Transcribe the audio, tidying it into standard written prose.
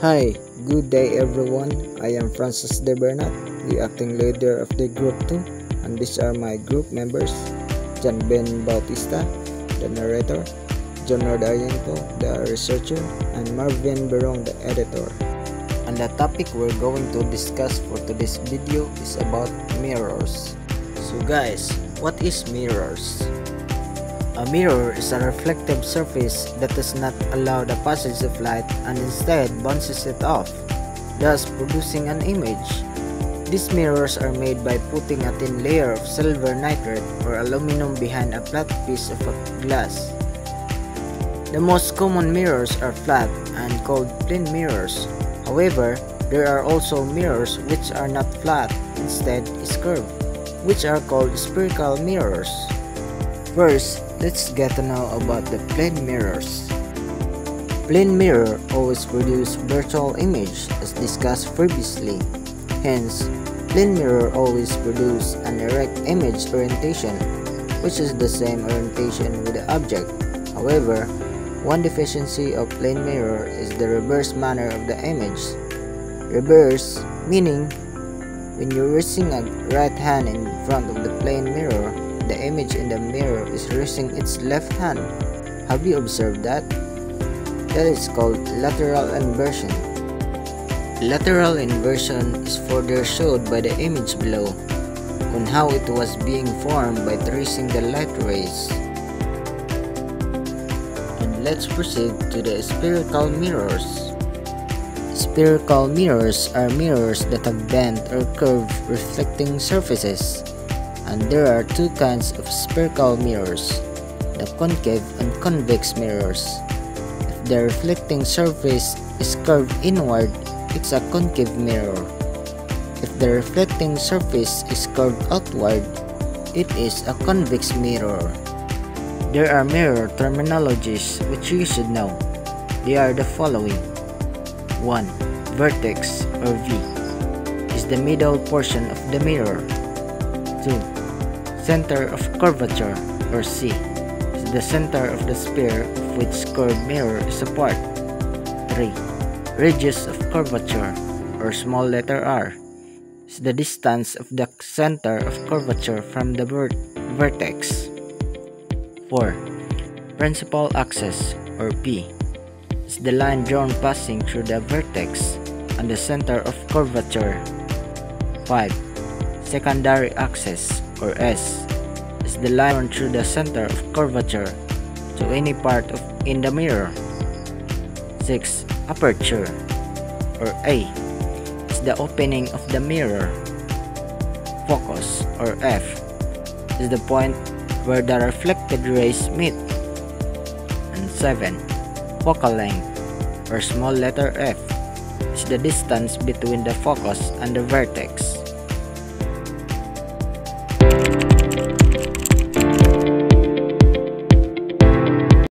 Hi, good day everyone. I am Francis De Bernat, the acting leader of the Group 2, and these are my group members: John Ben Bautista, the narrator; John Rodariento, the researcher; and Marvin Berong, the editor. And the topic we're going to discuss for today's video is about mirrors. So guys, what is mirrors? A mirror is a reflective surface that does not allow the passage of light and instead bounces it off, thus producing an image. These mirrors are made by putting a thin layer of silver nitride or aluminum behind a flat piece of glass. The most common mirrors are flat and called plane mirrors. However, there are also mirrors which are not flat, instead is curved, which are called spherical mirrors. First, let's get to know about the plane mirrors. Plane mirror always produce virtual image as discussed previously. Hence, plane mirror always produce an erect image orientation, which is the same orientation with the object. However, one deficiency of plane mirror is the reverse manner of the image. Reverse meaning when you're raising a right hand in front of the plane mirror, the image in the mirror is raising its left hand. Have you observed that? That is called lateral inversion. Lateral inversion is further showed by the image below on how it was being formed by tracing the light rays. And let's proceed to the spherical mirrors. Spherical mirrors are mirrors that have bent or curved reflecting surfaces. And there are two kinds of spherical mirrors, the concave and convex mirrors. If the reflecting surface is curved inward, it's a concave mirror. If the reflecting surface is curved outward, it is a convex mirror. There are mirror terminologies which you should know. They are the following. 1. Vertex or V is the middle portion of the mirror. 2. Center of curvature or C is the center of the sphere of which curved mirror is a part. 3. Radius of curvature or small letter r is the distance of the center of curvature from the vertex. 4. Principal axis or P is the line drawn passing through the vertex and the center of curvature. 5. Secondary axis or S is the line run through the center of curvature to any part in the mirror. 6. Aperture or A is the opening of the mirror. Focus or F is the point where the reflected rays meet. And 7. Focal length or small letter f is the distance between the focus and the vertex.